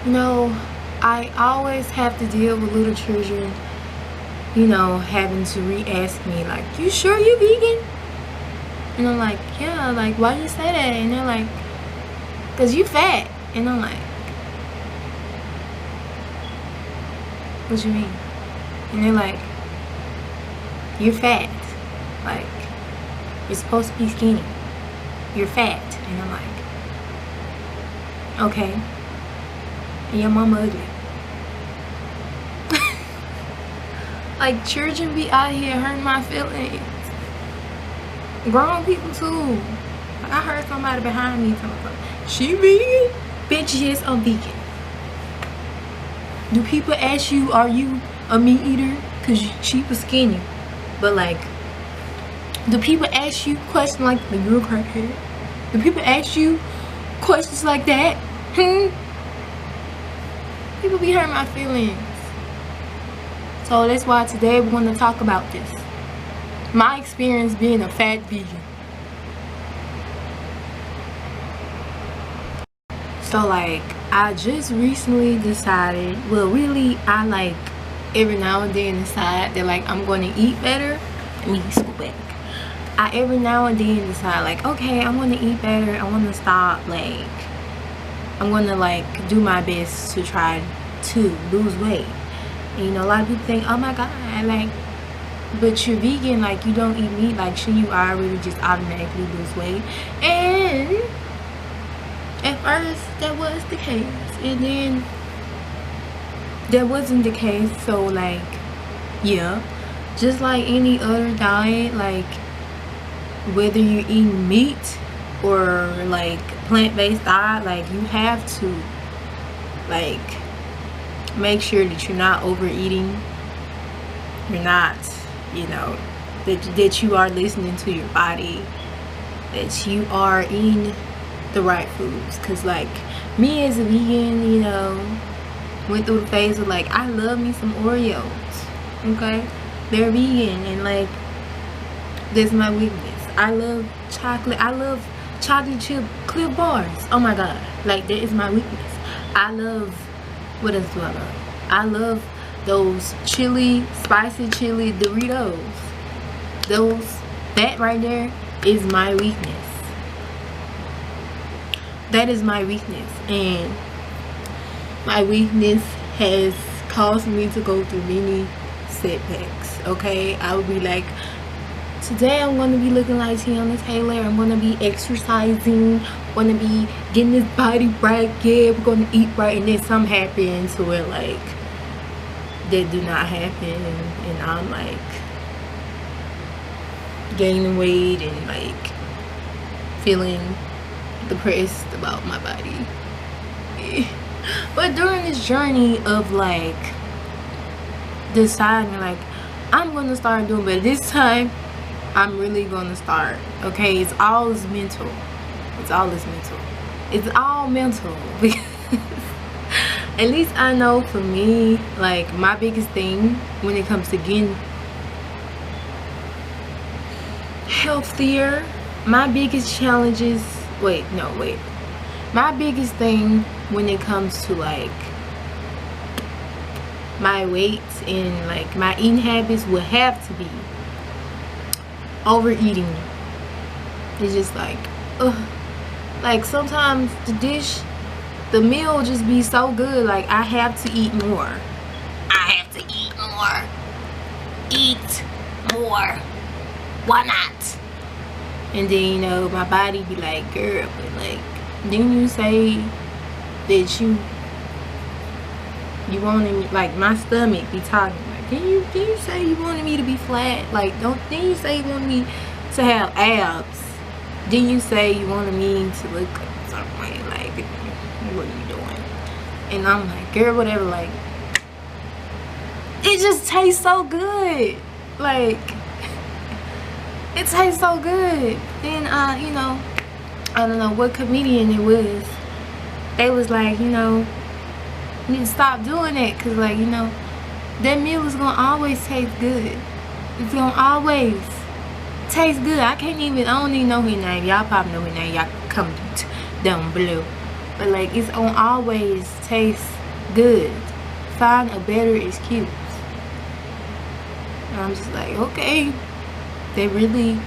You know, I always have to deal with little children, you know, having to re-ask me, like, you sure you vegan? And I'm like, yeah, like, why you say that? And they're like, cause you fat. And I'm like, what you mean? And they're like, you're fat. Like, you're supposed to be skinny. You're fat. And I'm like, okay. And your mama ugly. Like, children be out here hurting my feelings. Grown people too. I heard somebody behind me talking about, she vegan? Bitch, yes, I'm vegan. Do people ask you, are you a meat eater? Cause she was skinny. But like, do people ask you questions like, are you a crackhead? Do people ask you questions like that? People be hurting my feelings. So that's why today we're going to talk about this. My experience being a fat vegan. So like, I just recently decided, well really, I like every now and then decide that like I'm going to eat better. Let me school back. I every now and then decide like, okay, I'm going to eat better. I want to stop, like, I'm going to like do my best to try to lose weight. And, you know, a lot of people think, oh my god, like, but you're vegan, like, you don't eat meat, like, should you already just automatically lose weight? And at first that was the case, and then that wasn't the case. So like, yeah, just like any other diet, like whether you're eating meat or like plant-based diet, like you have to like make sure that you're not overeating, you're not, you know, that you are listening to your body, that you are eating the right foods. Because like me as a vegan, you know, went through the phase of like, I love me some Oreos, okay, they're vegan, and like that's my weakness. I love chocolate, I love chocolate chip Clif bars, oh my god, like that is my weakness. I love, what else do I love? I love those spicy chili Doritos. That right there is my weakness. That is my weakness, and my weakness has caused me to go through many setbacks, okay? I would be like, today I'm going to be looking like Tiana Taylor, I'm going to be exercising, I'm going to be getting this body right, yeah, we're going to eat right, and then something happens to where like that do not happen, and I'm like gaining weight and like feeling depressed about my body. But during this journey of like deciding like I'm gonna start doing better this time, I'm really gonna start, okay? It's all mental. It's all mental. It's all mental. Because at least I know for me, like my biggest thing when it comes to getting healthier, my biggest challenges, my biggest thing when it comes to like my weight and like my eating habits would have to be overeating. It's just like, ugh. Like sometimes the meal just be so good, like I have to eat more. I have to eat more. Eat more. Why not? And then, you know, my body be like, girl, but like, didn't you say that you wanted me, like my stomach be talking like, didn't you say you wanted me to be flat? Like, didn't you say you wanted me to have abs? Didn't you say you wanted me to look a certain way? Like, what are you doing? And I'm like, girl, whatever. Like, it just tastes so good. Like, it tastes so good. Then you know, I don't know what comedian it was, they was like, you know, you need to stop doing that, because like, you know, that meal is gonna always taste good. It's gonna always taste good. I don't even know his name. Y'all probably know his name. Y'all comment down below. but like it's gonna always taste good. Find a better excuse. And I'm just like, okay, that really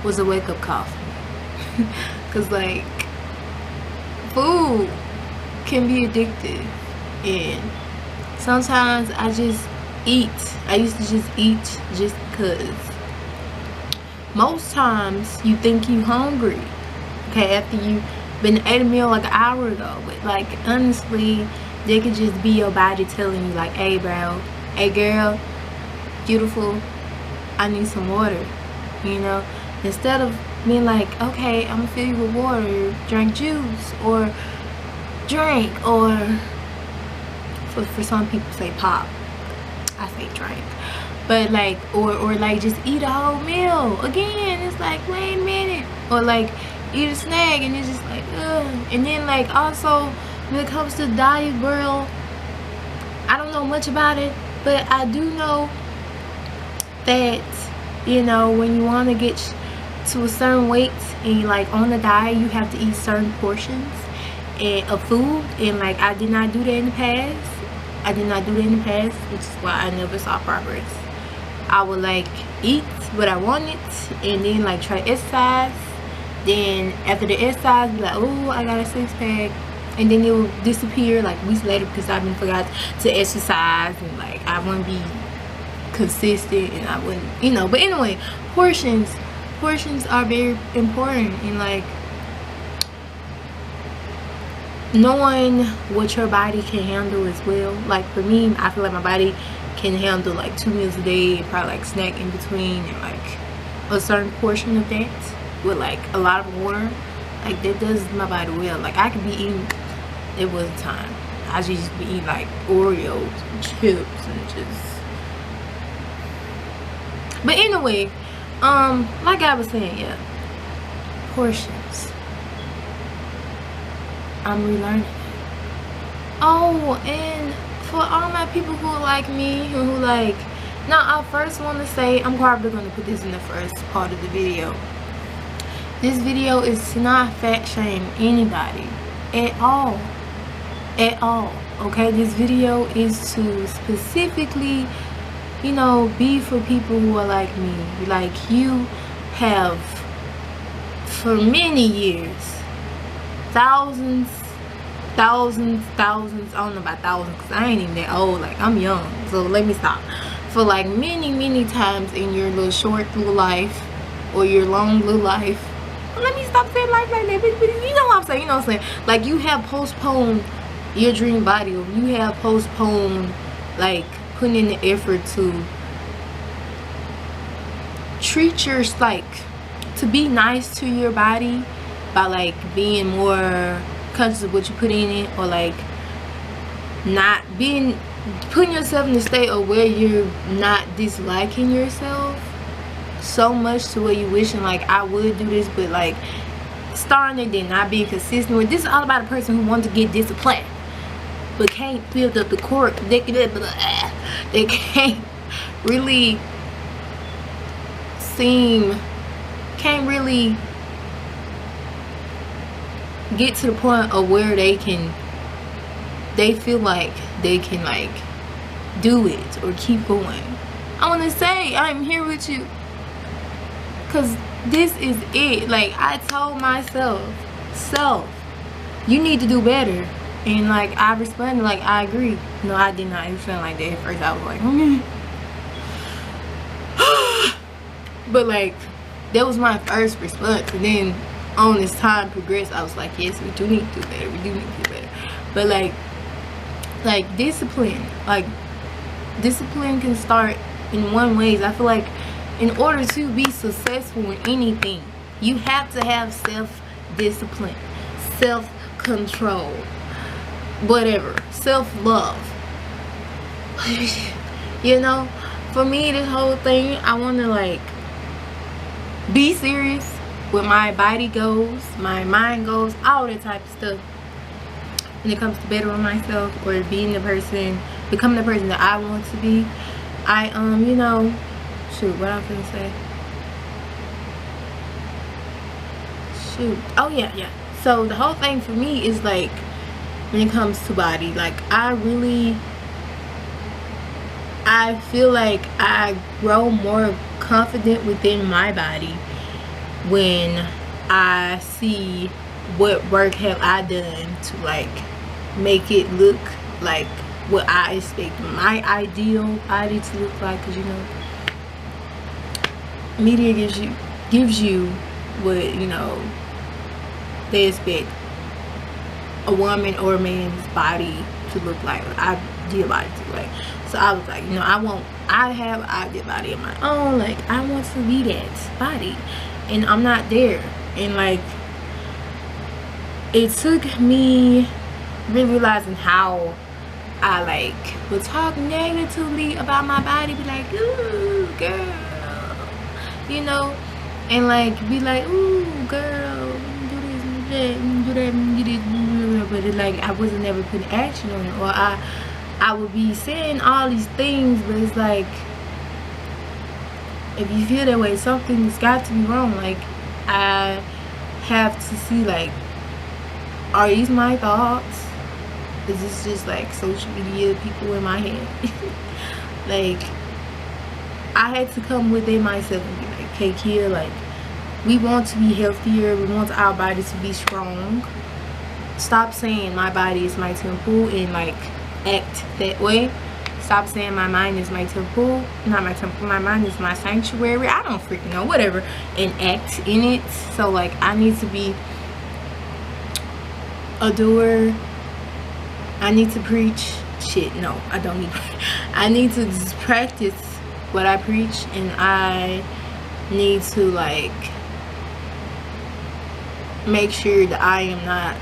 was a wake-up call for me. Because like food can be addictive, and sometimes I just eat. I used to just eat just because. Most times you think you hungry, okay, after you been ate a meal like an hour ago, but like honestly they could just be your body telling you like, hey bro, hey girl, beautiful, I need some water, you know, instead of being like, okay, I'm gonna fill you with water, drink juice or drink, or for some people say pop, I say drink, but like, or like just eat a whole meal. Again, it's like, wait a minute. Or like eat a snack and it's just like, ugh. And then like also when it comes to diet world, I don't know much about it, but I do know that, you know, when you want to get to a certain weight and like on the diet, you have to eat certain portions of food, and like I did not do that in the past. I did not do that in the past, which is why I never saw progress. I would like eat what I wanted and then like try to exercise. Then after the exercise, be like, oh, I got a six-pack, and then it will disappear like weeks later because I've been forgot to exercise, and like I wouldn't be consistent, and I wouldn't, you know. But anyway, portions are very important, and like knowing what your body can handle as well. Like for me, I feel like my body can handle like 2 meals a day, probably like snack in between, and like a certain portion of that with like a lot of water. Like that does my body well. Like I could be eating, it was a time I just be eating like Oreos and chips and just, but anyway, like I was saying, yeah, portions, I'm relearning it. Oh, and for all my people who are like me, who like, now I first want to say, I'm probably going to put this in the first part of the video. This video is to not fat shame anybody at all, okay? This video is to specifically, you know, be for people who are like me. Like you have for many years, thousands, I don't know about thousands because I ain't even that old, like I'm young, so let me stop. For like many times in your little short little life or your long little life, let me stop saying life like that, but you know what I'm saying, you know what I'm saying, like you have postponed your dream body, or you have postponed like putting in the effort to treat your, like, to be nice to your body by like being more conscious of what you put in it, or like not being, putting yourself in a state of where you're not disliking yourself so much to where you wishing like I would do this, but like starting it then not being consistent with. This is all about a person who wants to get disciplined but can't build up the core. They can't really can't really get to the point of where they feel like they can like do it or keep going. I want to say I'm here with you, because this is it. Like I told myself, you need to do better, and like I responded like I agree. No, I did not even feel like that at first. I was like, but like that was my first response, and then on as time progressed, I was like, yes, we do need to do better. We do need to do better. But like discipline, discipline can start in one ways. I feel like in order to be successful in anything, you have to have self-discipline, self-control, whatever, self-love. You know, for me, this whole thing, I want to like be serious with my body goals, my mind goals, all that type of stuff. When it comes to bettering myself or being the person, becoming the person that I want to be, I you know, shoot, what I'm gonna say? Shoot. Oh yeah. So the whole thing for me is like when it comes to body. Like I feel like I grow more confident within my body when I see what work have I done to like make it look like what I expect my ideal body to look like. Because you know, media gives you what, you know, they expect a woman or a man's body to look like, ideal body to look like. So I was like, you know, I have an ideal body of my own. Like, I want to be that body, and I'm not there. And like, it took me really realizing how I like would talk negatively about my body, be like, ooh girl, you know, and like be like, ooh girl, do this and do that and do this, but it, like, I wasn't never putting action on it. Or I would be saying all these things, but it's like, if you feel that way, something's got to be wrong. Like, I have to see, like, are these my thoughts? Is this just like social media people in my head? Like, I had to come within myself and be like, okay, Kia, like, we want to be healthier, we want our body to be strong. Stop saying my body is my temple and like act that way. Stop saying my mind is my temple. Not my temple, my mind is my sanctuary. I don't freaking know, whatever. And act in it. So like, I need to be a doer. I need to preach. Shit, no, I don't need. I need to just practice what I preach, and I need to like make sure that I am not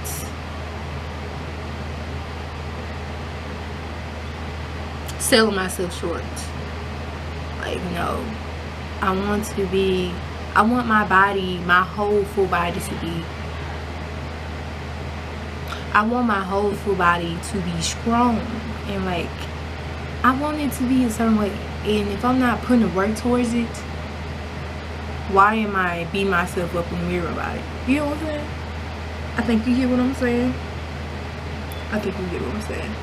selling myself short. Like, no, I want my body, my whole full body to be, I want my whole full body to be strong, and like, I want it to be a certain way. And if I'm not putting the work towards it, why am I beating myself up in the mirror about it? You know what I'm saying? I think you hear what I'm saying. I think you get what I'm saying.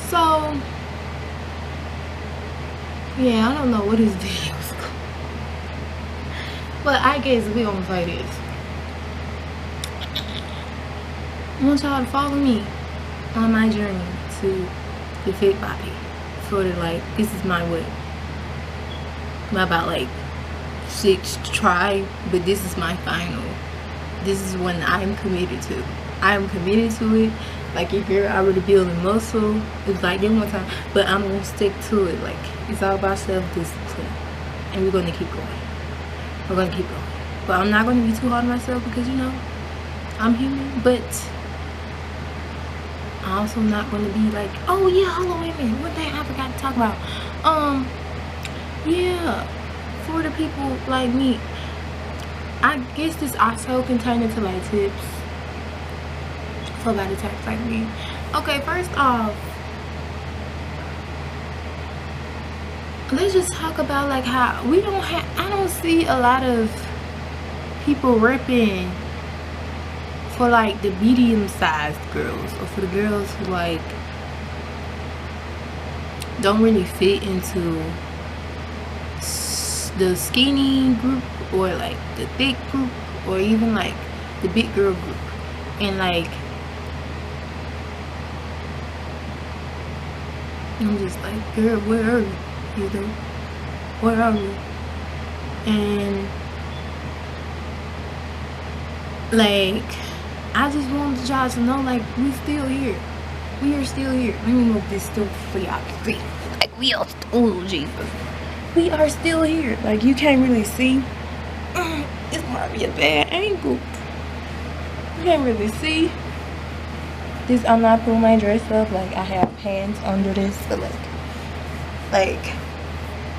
So, yeah, I don't know what this video is called, but I guess we gonna play this. I want y'all to follow me on my journey to the fit body. Sort of like, this is my way. I'm about like 6th try, but this is my final. This is one I'm committed to. I am committed to it. Like, if you're already building muscle, it's like that one time, but I'm gonna stick to it. Like, it's all about self-discipline, and we're gonna keep going. We're gonna keep going. But I'm not gonna be too hard on myself, because you know, I'm human. But I'm also not gonna be like, oh yeah, hold on, wait a minute, one thing I forgot to talk about. Yeah, for the people like me, I guess this also can turn into like tips for body types like me. Okay, first off, let's just talk about like how we don't have, I don't see a lot of people repping for like the medium-sized girls, or for the girls who like don't really fit into the skinny group, or like the thick group, or even like the big girl group. And like, I'm just like, girl, where are you? You know, where are you? And like, I just wanted y'all to know, like, we still here. We are still here. Let me move this still for y'all to see. Like, we are, oh Jesus, we are still here. Like, you can't really see. It's probably a bad angle. You can't really see this. I'm not pulling my dress up. Like, I have pants under this, but like I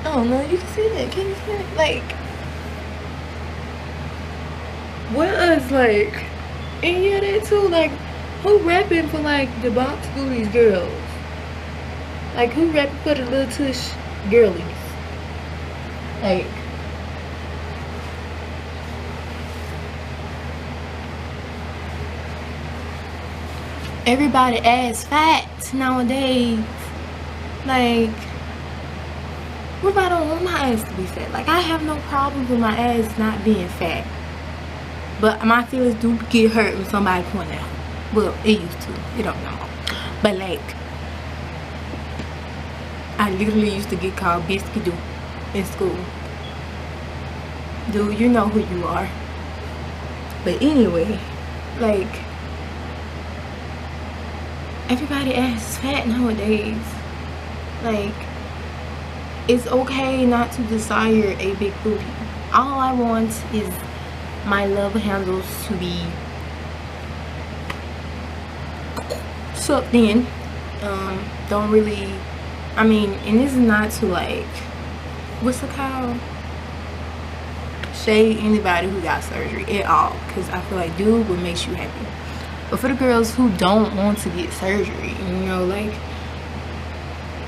don't know. You can see that. Can you see it? Like, what is like, and yeah, that too. Like, who rapping for like the box booties girls? Like, who rapping for the little tush girlies? Like, everybody ass fat nowadays. Like, what if I don't want my ass to be fat? Like, I have no problem with my ass not being fat, but my feelings do get hurt when somebody point out. Well, it used to. It don't know. But like, I literally used to get called Biscuit Dude in school. Dude, you know who you are. But anyway, like, everybody ass fat nowadays. Like, it's okay not to desire a big booty. All I want is my love handles to be sucked in. Don't really, I mean, and this is not to like, what's it called, shade anybody who got surgery at all, because I feel like dude what makes you happy. But for the girls who don't want to get surgery, you know, like,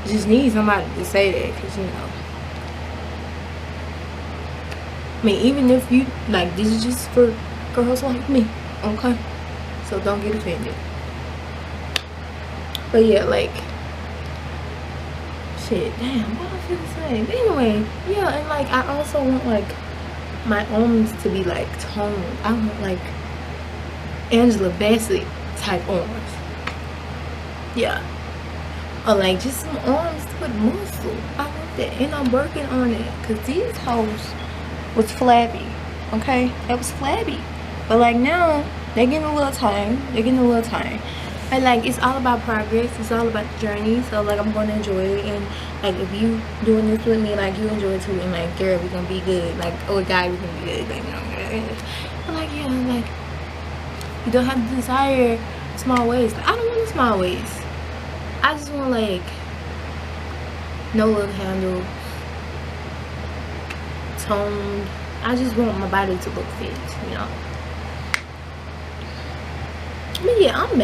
just need somebody to say that, because, you know, I mean, even if you like, this is just for girls like me, okay? So don't get offended. But yeah, like, shit, damn, what I feel the same. Anyway, yeah, and like, I also want like my arms to be like toned. I want like Angela Bassett type arms. Yeah. Or like just some arms with muscle. I want that, and I'm working on it, because these hoes was flabby, okay? It was flabby, but like now they're getting a little tired. And like, it's all about progress, it's all about the journey. So like, I'm gonna enjoy it, and like, if you doing this with me, like, you enjoy it too, and like, girl, we gonna be good. Like, oh, guy, we gonna be good, like, you know. But like, yeah, like, you don't have to desire small waist. Like, I don't want a small waist. I just want like no love handles, toned. I just want my body to look fit, you know. But yeah, I'm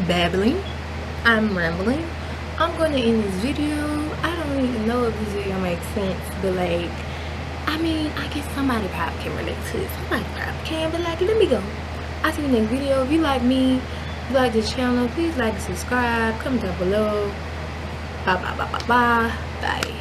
babbling, I'm rambling. I'm gonna end this video. I don't even know if this video makes sense, but like, I mean, I guess somebody probably can relate to it. Somebody probably can, but like, let me go. I'll see you in the next video. If you like me, if you like this channel, please like and subscribe. Comment down below. Bye.